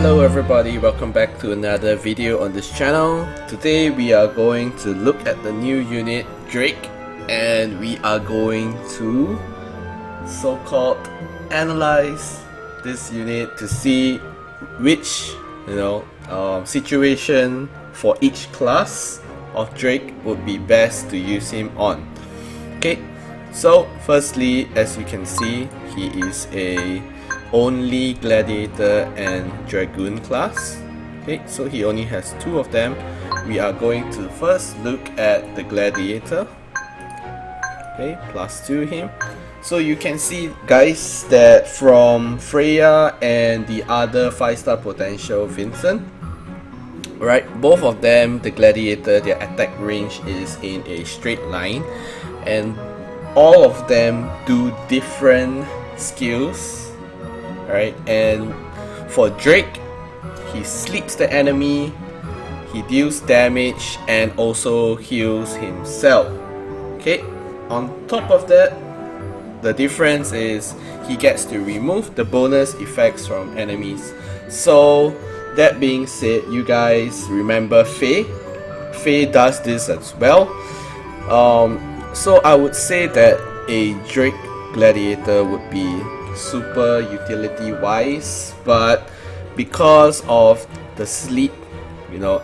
Hello everybody, welcome back to another video on this channel. Today we are going to look at the new unit Drake, and we are going to so-called analyze this unit to see which situation for each class of Drake would be best to use him on. Okay, so firstly, as you can see, he is a only gladiator and dragoon class. Okay, so he only has two of them. We are going to first look at the gladiator. Okay, +2 him. So you can see, guys, that from Freya and the other 5-star potential Vincent, right, both of them, the gladiator, their attack range is in a straight line, and all of them do different skills. Right, and for Drake, he sleeps the enemy, he deals damage, and also heals himself. Okay, on top of that, the difference is he gets to remove the bonus effects from enemies. So that being said, you guys remember Faye? Faye does this as well. So I would say that a Drake gladiator would be super utility wise, but because of the sleep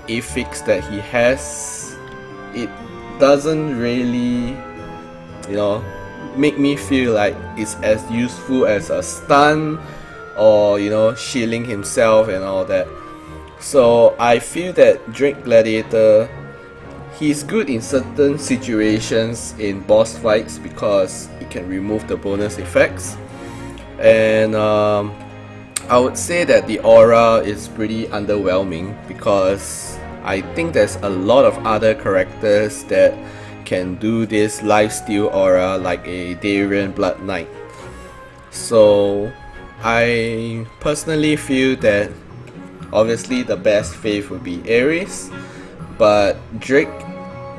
affix that he has, it doesn't really make me feel like it's as useful as a stun or shielding himself and all that. So I feel that Drake gladiator, he's good in certain situations in boss fights because it can remove the bonus effects. And I would say that the aura is pretty underwhelming because I think there's a lot of other characters that can do this lifesteal aura, like a Darien Blood Knight. So I personally feel that obviously the best faith would be Ares, but Drake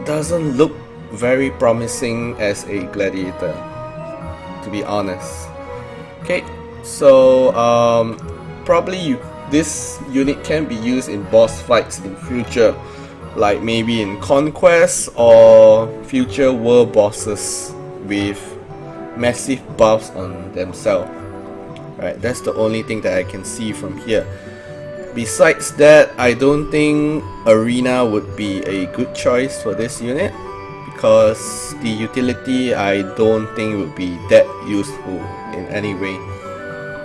doesn't look very promising as a gladiator, to be honest. Okay, so probably this unit can be used in boss fights in future, like maybe in Conquest or future world bosses with massive buffs on themselves. Right, that's the only thing that I can see from here. Besides that, I don't think Arena would be a good choice for this unit because the utility I don't think would be that useful in any way.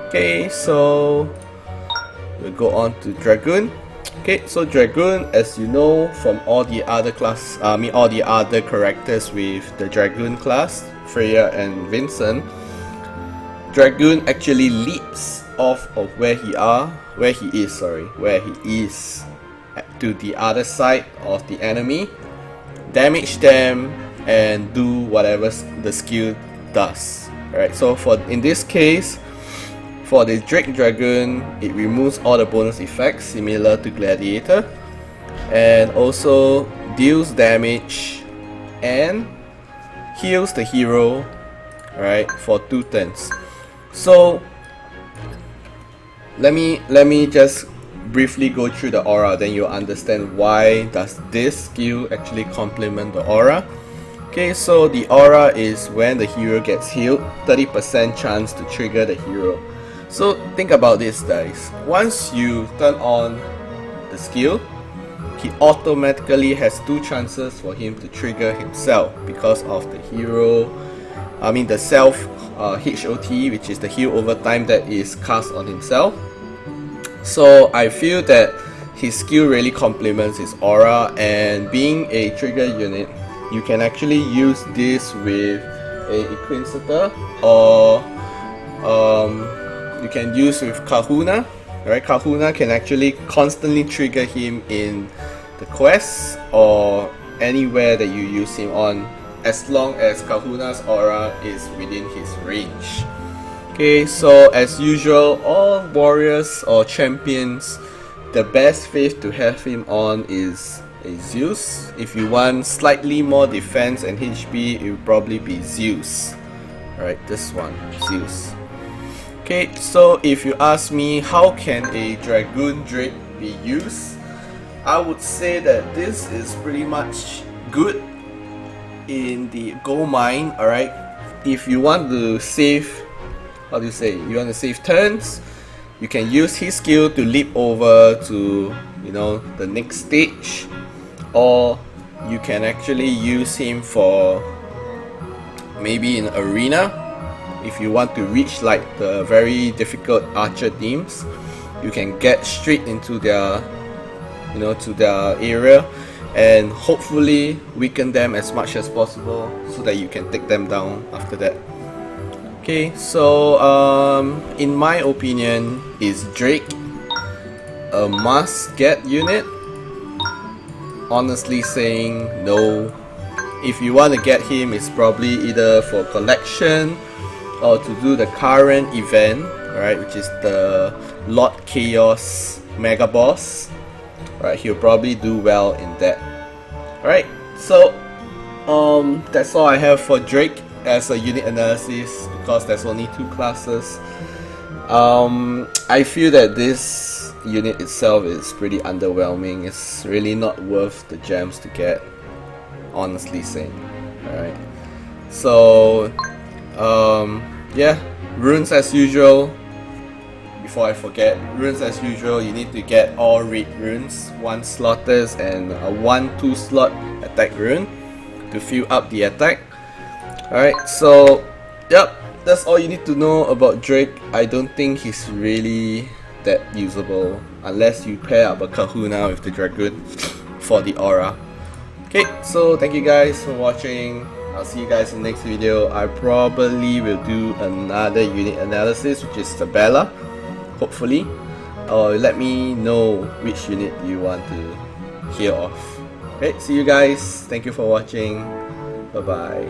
Okay, so we'll go on to Dragoon. Okay, so Dragoon, as you know from all the other all the other characters with the Dragoon class, Freya and Vincent, Dragoon actually leaps off of where he is to the other side of the enemy, damage them, and do whatever the skill does. Alright, so in this case, for the Drake Dragoon, it removes all the bonus effects similar to Gladiator, and also deals damage and heals the hero, right, for 2 turns. So let me just briefly go through the aura, then you'll understand why does this skill actually complement the aura. Okay, so the aura is when the hero gets healed, 30% chance to trigger the hero. So think about this, guys. Once you turn on the skill, he automatically has 2 chances for him to trigger himself because of the the self HOT, which is the heal over time that is cast on himself. So I feel that his skill really complements his aura, and being a trigger unit, you can actually use this with a Inquisitor, or you can use with Kahuna. Right, Kahuna can actually constantly trigger him in the quest or anywhere that you use him on, as long as Kahuna's aura is within his range. Okay, so as usual, all warriors or champions, the best faith to have him on is a Zeus. If you want slightly more defense and HP, it will probably be Zeus. Alright, this one, Zeus. Okay, so if you ask me how can a Dragoon Drake be used, I would say that this is pretty much good in the gold mine, alright? If you want to save, how do you say, you want to save turns, you can use his skill to leap over to, you know, the next stage, or you can actually use him for maybe in arena. If you want to reach like the very difficult archer teams, you can get straight into their, you know, to their area and hopefully weaken them as much as possible so that you can take them down after that. Okay, so in my opinion, is Drake a must get unit? Honestly saying no. If you want to get him, it's probably either for collection or to do the current event, right, which is the Lord Chaos Mega Boss. Right, he'll probably do well in that. Alright, so that's all I have for Drake as a unit analysis, because there's only 2 classes. I feel that this unit itself is pretty underwhelming. It's really not worth the gems to get, honestly saying. Alright, so yeah, runes as usual. Before I forget, runes as usual, you need to get all red runes, 1 slotters and a 1-2 slot attack rune to fill up the attack. Alright, so yep, that's all you need to know about Drake. I don't think he's really that usable unless you pair up a Kahuna with the Dragoon for the aura. Okay, so thank you guys for watching. I'll see you guys in the next video. I probably will do another unit analysis, which is the Bella, hopefully. Or let me know which unit you want to hear of. Okay, see you guys. Thank you for watching. Bye bye.